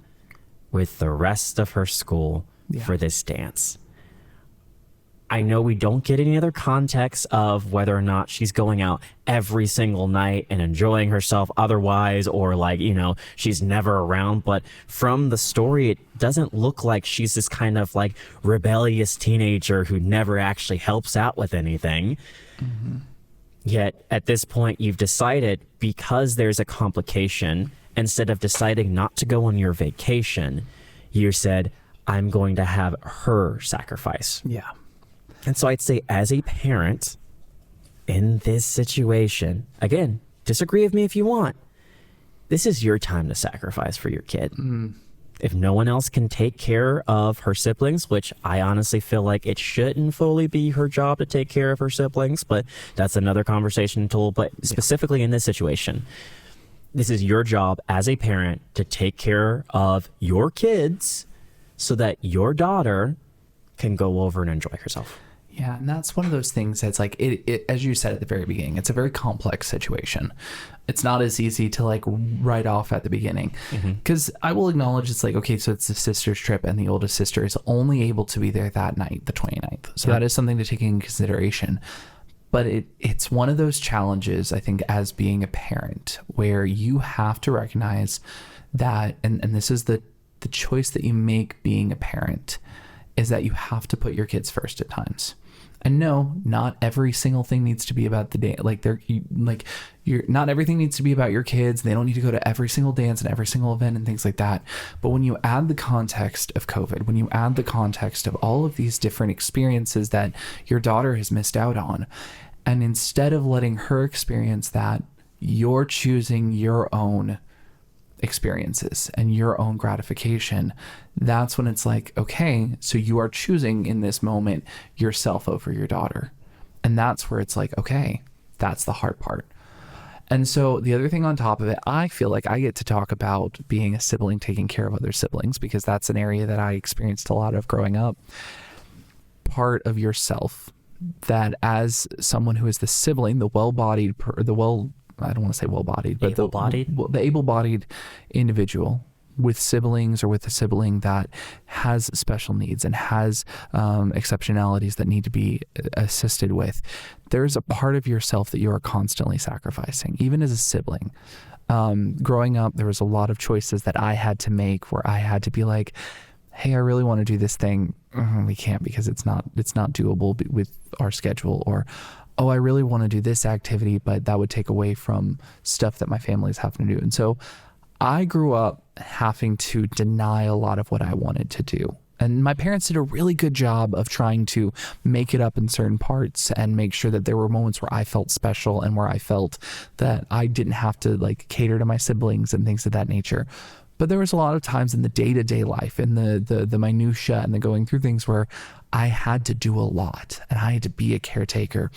with the rest of her school for this dance. I know we don't get any other context of whether or not she's going out every single night and enjoying herself otherwise, or she's never around. But from the story, it doesn't look like she's this kind of like rebellious teenager who never actually helps out with anything. Mm-hmm. Yet at this point, you've decided, because there's a complication, instead of deciding not to go on your vacation, you said, I'm going to have her sacrifice. Yeah. And so I'd say, as a parent in this situation, again, disagree with me if you want, this is your time to sacrifice for your kid. Mm. If no one else can take care of her siblings, which I honestly feel like it shouldn't fully be her job to take care of her siblings, but that's another conversation tool. But specifically in this situation, this is your job as a parent to take care of your kids so that your daughter can go over and enjoy herself. Yeah, and that's one of those things that's like, it as you said at the very beginning, it's a very complex situation. It's not as easy to like write off at the beginning. Because I will acknowledge, it's like, okay, so it's the sister's trip and the oldest sister is only able to be there that night, the 29th. So that is something to take into consideration. But it's one of those challenges, I think, as being a parent, where you have to recognize that, and this is the choice that you make being a parent, is that you have to put your kids first at times. And no, not every single thing needs to be about the day. Not everything needs to be about your kids. They don't need to go to every single dance and every single event and things like that. But when you add the context of COVID, when you add the context of all of these different experiences that your daughter has missed out on, and instead of letting her experience that, you're choosing your own experiences and your own gratification, that's when it's like, okay, so you are choosing in this moment yourself over your daughter. And that's where it's like, okay, that's the hard part. And so the other thing on top of it, I feel like I get to talk about being a sibling taking care of other siblings, because that's an area that I experienced a lot of growing up. Part of yourself that, as someone who is the sibling, the well-bodied, I don't want to say well-bodied, but the able-bodied individual with siblings, or with a sibling that has special needs and has exceptionalities that need to be assisted with, there's a part of yourself that you are constantly sacrificing, even as a sibling. Growing up, there was a lot of choices that I had to make where I had to be like, hey, I really want to do this thing. We can't, because it's not doable with our schedule. Or, oh, I really want to do this activity, but that would take away from stuff that my family's having to do. And so I grew up having to deny a lot of what I wanted to do And my parents did a really good job of trying to make it up in certain parts and make sure that there were moments where I felt special and where I felt that I didn't have to like cater to my siblings and things of that nature. But there was a lot of times in the day-to-day life, in the minutia and the going through things where I had to do a lot and I had to be a caretaker.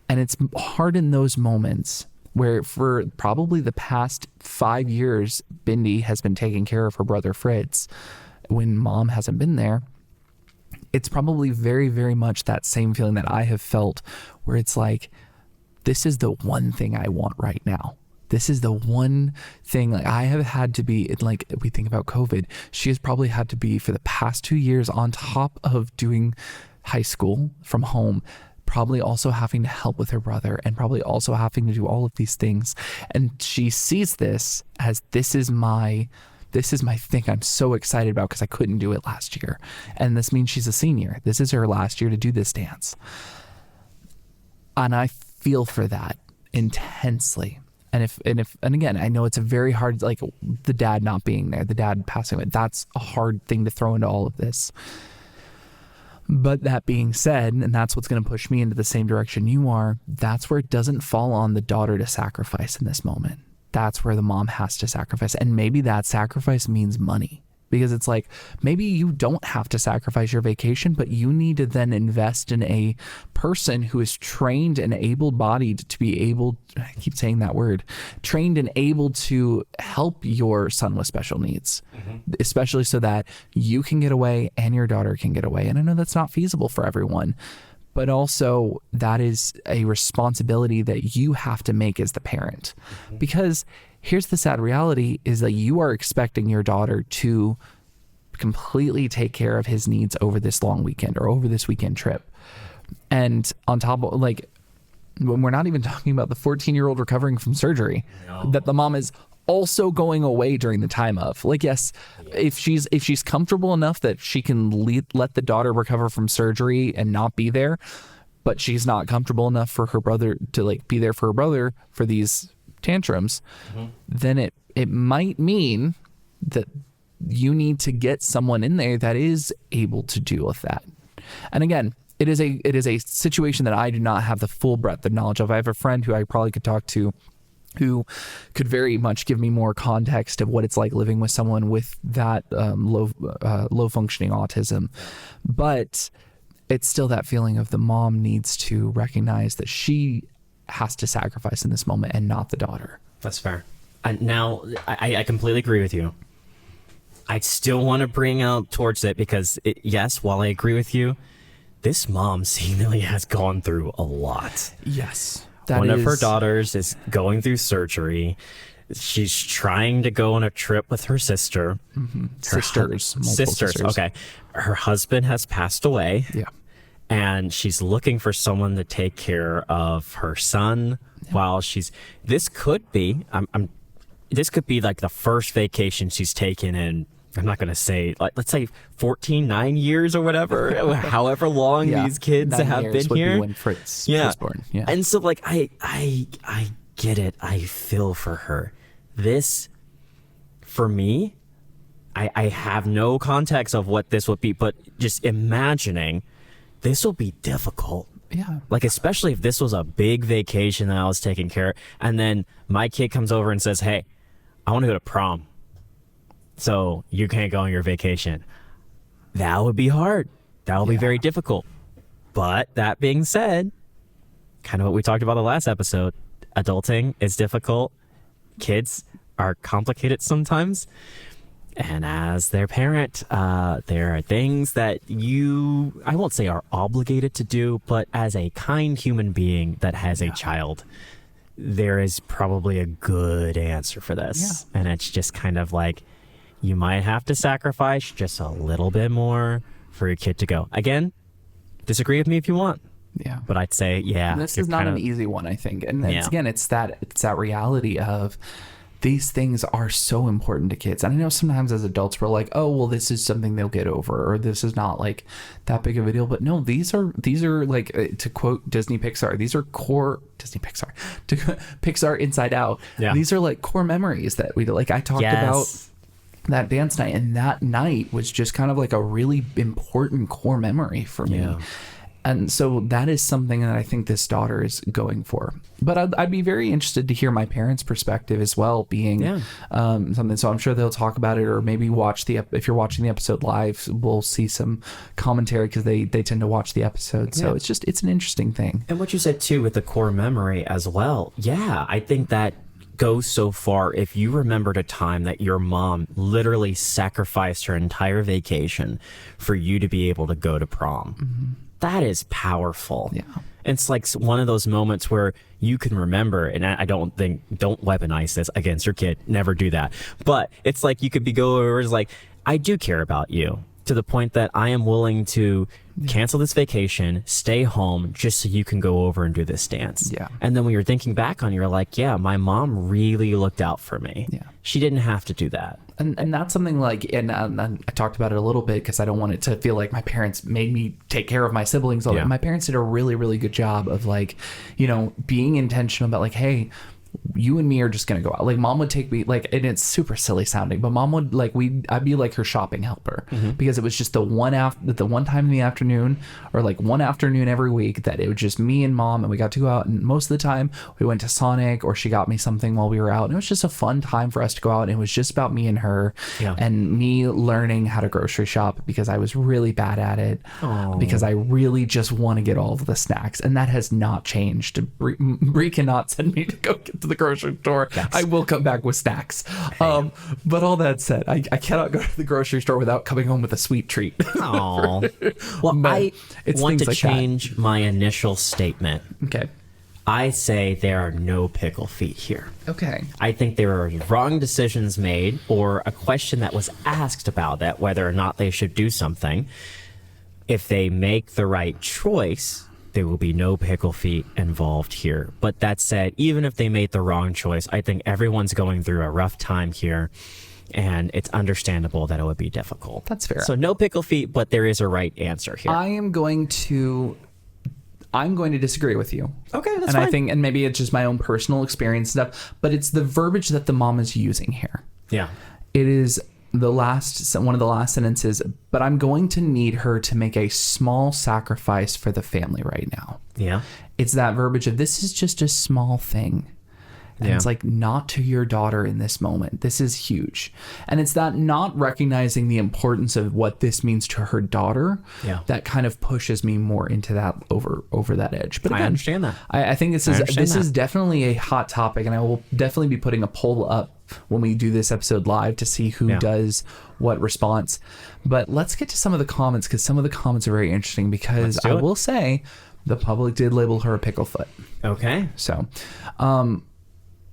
And it's hard in those moments where for probably the past 5 years, Bindi has been taking care of her brother Fritz when mom hasn't been there. It's probably very, very much that same feeling that I have felt where it's like, this is the one thing I want right now. This is the one thing, like I have had to be, like we think about COVID, she has probably had to be for the past 2 years on top of doing high school from home, probably also having to help with her brother and probably also having to do all of these things. And she sees this as this is my thing I'm so excited about because I couldn't do it last year. And this means she's a senior. This is her last year to do this dance. And I feel for that intensely. And again, I know it's a very hard, like the dad not being there, the dad passing away, that's a hard thing to throw into all of this. But that being said, and that's what's going to push me into the same direction you are, that's where it doesn't fall on the daughter to sacrifice in this moment. That's where the mom has to sacrifice. And maybe that sacrifice means money, because it's like, maybe you don't have to sacrifice your vacation, but you need to then invest in a person who is trained and able-bodied to be able, I keep saying that word, trained and able to help your son with special needs, especially so that you can get away and your daughter can get away. And I know that's not feasible for everyone, but also that is a responsibility that you have to make as the parent. Because here's the sad reality is that you are expecting your daughter to completely take care of his needs over this long weekend or over this weekend trip. And on top of, like, when we're not even talking about the 14-year-old recovering from surgery, that the mom is also going away during the time of, like, yes, if she's comfortable enough that she can let the daughter recover from surgery and not be there, but she's not comfortable enough for her brother to like be there for her brother for these tantrums, then it might mean that you need to get someone in there that is able to deal with that. And again, it is a situation that I do not have the full breadth of knowledge of. I have a friend who I probably could talk to who could very much give me more context of what it's like living with someone with that low functioning autism. But it's still that feeling of the mom needs to recognize that she has to sacrifice in this moment and not the daughter. That's fair. And now I completely agree with you. I still want to bring out towards it because yes, while I agree with you, this mom seemingly has gone through a lot. Yes. One of her daughters is going through surgery. She's trying to go on a trip with her sister. Sisters. Okay. Her husband has passed away. Yeah. And she's looking for someone to take care of her son while this could be like the first vacation she's taken in, I'm not going to say, like, let's say 9 years or whatever, however long these kids have been here. When Fritz was born. Yeah. And so, like, I get it. I feel for her. This, for me, I have no context of what this would be, but just imagining this will be difficult. Yeah. Like, especially if this was a big vacation that I was taking care of, and then my kid comes over and says, hey, I want to go to prom, so you can't go on your vacation. That would be hard. That would be very difficult. But that being said, kind of what we talked about the last episode, adulting is difficult. Kids are complicated sometimes. And as their parent, there are things that I won't say are obligated to do, but as a kind human being that has a child, there is probably a good answer for this. Yeah. And it's just kind of like, you might have to sacrifice just a little bit more for your kid to go. Again, disagree with me if you want. Yeah. But I'd say, this is not an easy one, I think. And it's that reality of these things are so important to kids. And I know sometimes as adults we're like, oh, well, this is something they'll get over, or this is not like that big of a deal. But no, these are like, to quote Disney Pixar, these are core Pixar Inside Out. Yeah. These are like core memories that we, like I talked about that dance night, and that night was just kind of like a really important core memory for me. Yeah. And so that is something that I think this daughter is going for. But I'd be very interested to hear my parents' perspective as well, being something. So I'm sure they'll talk about it, or maybe if you're watching the episode live, we'll see some commentary because they tend to watch the episode. So it's an interesting thing. And what you said too with the core memory as well. Yeah, I think that goes so far. If you remembered a time that your mom literally sacrificed her entire vacation for you to be able to go to prom, that is powerful. Yeah. It's like one of those moments where you can remember, and I don't weaponize this against your kid, never do that. But it's like you could go over, it's like, I do care about you, to the point that I am willing to cancel this vacation, stay home, just so you can go over and do this dance. Yeah. And then when you're thinking back on it, you're like, yeah, my mom really looked out for me. Yeah. She didn't have to do that. And that's something like, and I talked about it a little bit because I don't want it to feel like my parents made me take care of my siblings. Yeah. My parents did a really, really good job of like, you know, being intentional about like, hey, you and me are just gonna go out. Like mom would take me, like, and it's super silly sounding, but mom would like, I'd be like her shopping helper, because it was just the one time in the afternoon, or like one afternoon every week that it was just me and mom, and we got to go out. And most of the time we went to Sonic, or she got me something while we were out, and it was just a fun time for us to go out. And it was just about me and her, and me learning how to grocery shop, because I was really bad at it. Because I really just want to get all of the snacks, and that has not changed. Bree cannot send me to go get to the grocery store. Yes. I will come back with snacks. But all that said, I cannot go to the grocery store without coming home with a sweet treat. Well, I want to change my initial statement. Okay. I say there are no pickle feet here. Okay. I think there are wrong decisions made, or a question that was asked about that, whether or not they should do something. If they make the right choice, there will be no pickle feet involved here. But that said, even if they made the wrong choice, I think everyone's going through a rough time here, and it's understandable that it would be difficult. That's fair. So no pickle feet, but there is a right answer here. I'm going to disagree with you. Okay, that's and fine. I think, and maybe it's just my own personal experience stuff, but it's the verbiage that the mom is using here. Yeah. It is one of the last sentences, but I'm going to need her to make a small sacrifice for the family right now. Yeah. It's that verbiage of, this is just a small thing. And it's like, not to your daughter in this moment. This is huge. And it's that not recognizing the importance of what this means to her daughter that kind of pushes me more into that over that edge. But again, I understand that. I think this is definitely a hot topic, and I will definitely be putting a poll up when we do this episode live to see who does what response. But let's get to some of the comments, because some of the comments are very interesting, because I will say the public did label her a picklefoot. Okay. So,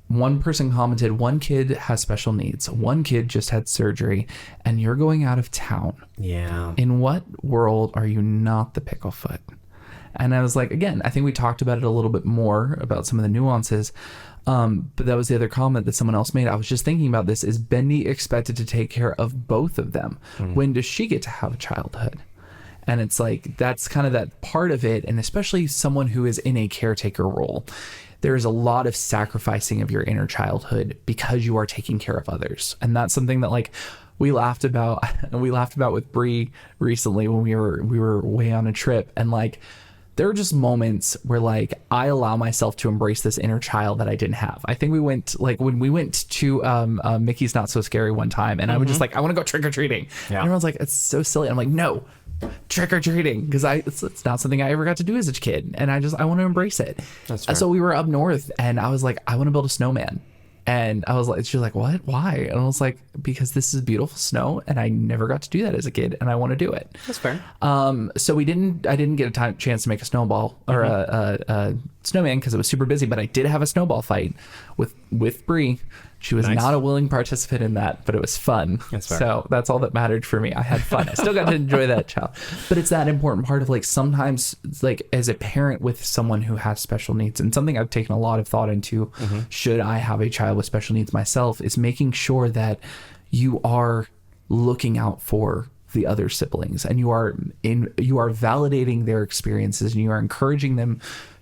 one person commented, one kid has special needs, one kid just had surgery, and you're going out of town. Yeah. In what world are you not the picklefoot? And I was like, again, I think we talked about it a little bit more about some of the nuances. But that was the other comment that someone else made. I was just thinking about this. Is Bendy expected to take care of both of them? When does she get to have a childhood? And it's like, that's kind of that part of it. And especially someone who is in a caretaker role, there's a lot of sacrificing of your inner childhood because you are taking care of others. And that's something that, like, we laughed about with Bree recently when we were away on a trip. And like, there are just moments where, like, I allow myself to embrace this inner child that I didn't have. I think we went, like, when we went to Mickey's Not So Scary one time, and I was just like, I want to go trick-or-treating. And everyone's like, it's so silly. I'm like, no, trick-or-treating, because it's not something I ever got to do as a kid, and I want to embrace it. That's fair. So we were up north, and I was like, I want to build a snowman. And I was like, she was like, what? Why? And I was like, because this is beautiful snow, and I never got to do that as a kid, and I want to do it. That's fair. So I didn't get a chance to make a snowball or a snowman because it was super busy, but I did have a snowball fight with Bree. She was not a willing participant in that, but it was fun. That's fair. So that's all that mattered for me. I had fun. I still got to enjoy that child. But it's that important part of, like, sometimes, like, as a parent with someone who has special needs, and something I've taken a lot of thought into, should I have a child with special needs myself, is making sure that you are looking out for the other siblings, and you are validating their experiences, and you are encouraging them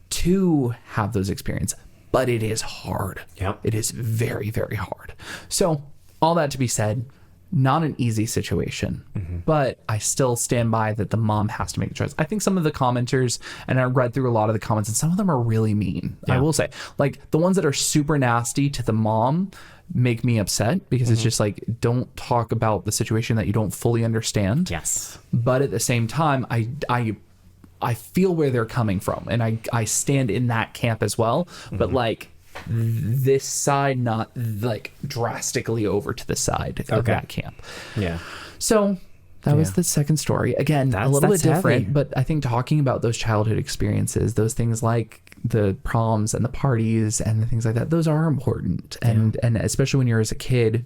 to have those experiences. But it is hard. Yep. It is very, very hard. So all that to be said, not an easy situation, but I still stand by that the mom has to make the choice. I think some of the commenters, and I read through a lot of the comments, and some of them are really mean. I will say, like the ones that are super nasty to the mom make me upset, because it's just like, don't talk about the situation that you don't fully understand. Yes. But at the same time, I feel where they're coming from, and I stand in that camp as well. But like this side, not like drastically over to the side of that camp. Yeah. So that was the second story. Again, a little bit different, heavy. But I think talking about those childhood experiences, those things like the proms and the parties and the things like that, those are important. And especially when you're as a kid,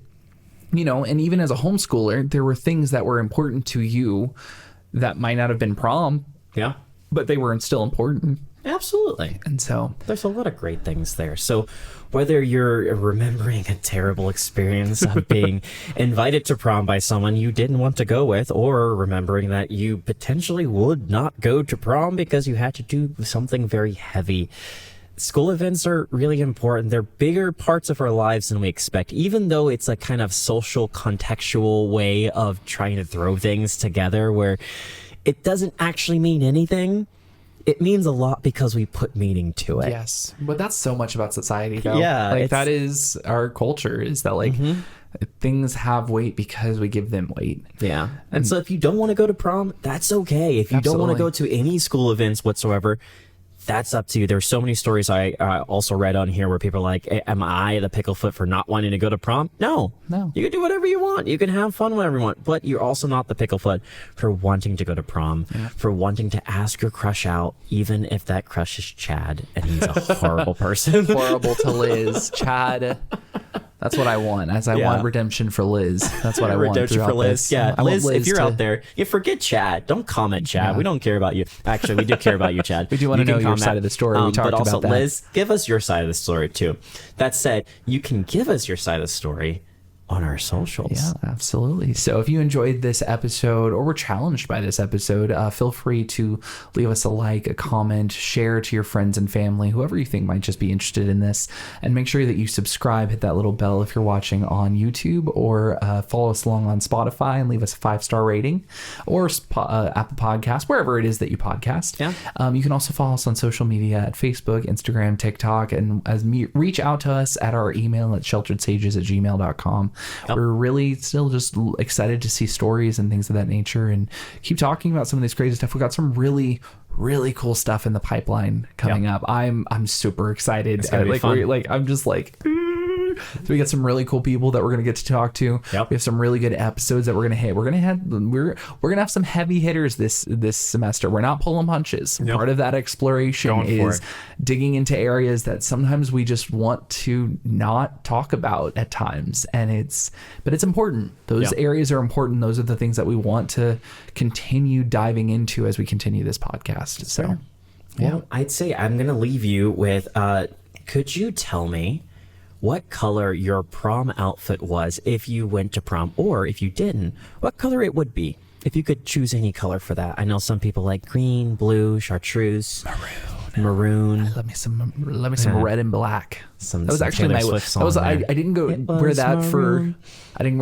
you know, and even as a homeschooler, there were things that were important to you that might not have been prom. Yeah. But they were still important. Absolutely. And so there's a lot of great things there. So whether you're remembering a terrible experience of being invited to prom by someone you didn't want to go with, or remembering that you potentially would not go to prom because you had to do something very heavy, school events are really important. They're bigger parts of our lives than we expect, even though it's a kind of social contextual way of trying to throw things together where it doesn't actually mean anything. It means a lot because we put meaning to it. Yes. But that's so much about society, though. Yeah. Like, that is our culture, is that, like, things have weight because we give them weight. Yeah. And so if you don't want to go to prom, that's okay. If you don't want to go to any school events whatsoever, that's up to you. There's so many stories I also read on here where people are like, am I the picklefoot for not wanting to go to prom? No. You can do whatever you want. You can have fun whenever you want. But you're also not the picklefoot for wanting to go to prom, for wanting to ask your crush out, even if that crush is Chad and he's a horrible person. Horrible to Liz. Chad. That's what I want. I want redemption for Liz. That's what I want. Redemption for Liz. Yeah, Liz, if you're out there, you forget Chad. Don't comment, Chad. We don't care about you. Actually, we do care about you, Chad. We do want to know your side of the story. We talked but also, about that. Liz, give us your side of the story too. That said, you can give us your side of the story on our socials. Yeah, absolutely. So if you enjoyed this episode or were challenged by this episode, feel free to leave us a like, a comment, share to your friends and family, whoever you think might just be interested in this, and make sure that you subscribe, hit that little bell if you're watching on YouTube, or follow us along on Spotify and leave us a 5-star rating, or Apple Podcasts, wherever it is that you podcast. Yeah. You can also follow us on social media at Facebook, Instagram, TikTok, and reach out to us at our email at shelteredsages@gmail.com. Yep. We're really still just excited to see stories and things of that nature and keep talking about some of this crazy stuff. We've got some really cool stuff in the pipeline coming up. I'm super excited. It's gonna be fun. I'm just like, so we got some really cool people that we're gonna get to talk to. Yep. We have some really good episodes that we're gonna hit. We're gonna have some heavy hitters this semester. We're not pulling punches. Yep. Part of that exploration is digging into areas that sometimes we just want to not talk about at times, but it's important. Those areas are important. Those are the things that we want to continue diving into as we continue this podcast. So, well, I'd say I'm gonna leave you with. Could you tell me what color your prom outfit was if you went to prom, or if you didn't, what color it would be if you could choose any color for that? I know some people like green, blue, chartreuse, maroon. Let me some red and black. That was actually I didn't wear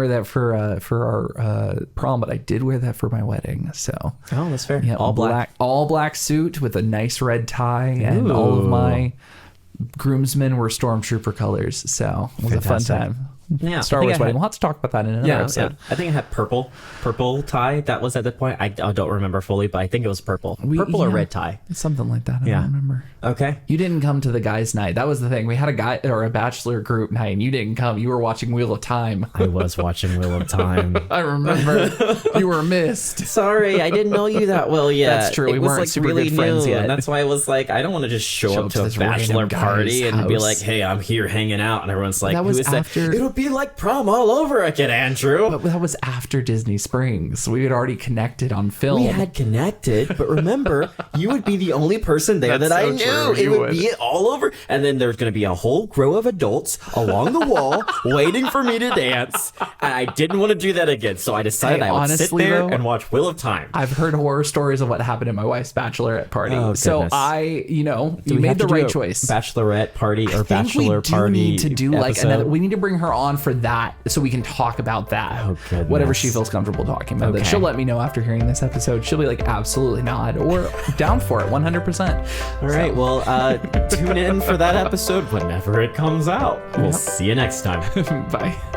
that for our prom, but I did wear that for my wedding. So that's fair. Yeah, all black suit with a nice red tie, and all of my groomsmen were stormtrooper colors, so it was a fun time. Yeah, Star Wars wedding. We'll have to talk about that in another episode. I think I had purple tie. That was at the point. I don't remember fully, but I think it was purple. Or red tie. Something like that. I don't remember. Okay. You didn't come to the guys' night. That was the thing. We had a guy or a bachelor group night, and you didn't come. You were watching Wheel of Time. I was watching Wheel of Time. I remember. You were missed. Sorry, I didn't know you that well yet. That's true. We weren't super really good friends yet. And that's why I was like, I don't want to just show up to a bachelor party and be like, hey, I'm here hanging out. And everyone's like, who is that? It'll be like prom all over again, Andrew. But that was after Disney Springs. We had already connected on film. We had connected, but remember, you would be the only person there that I knew. It would be all over. And then there's going to be a whole row of adults along the wall waiting for me to dance. And I didn't want to do that again. So I decided I would sit there and watch Wheel of Time. I've heard horror stories of what happened at my wife's bachelorette party. So you made the right choice. Bachelorette party or bachelor party. We need to do like another. We need to bring her on on for that so we can talk about that. Oh, goodness. Whatever she feels comfortable talking about. Okay. She'll let me know after hearing this episode. She'll be like, absolutely not, or down for it 100%. All right, well, tune in for that episode whenever it comes out. We'll see you next time. Bye.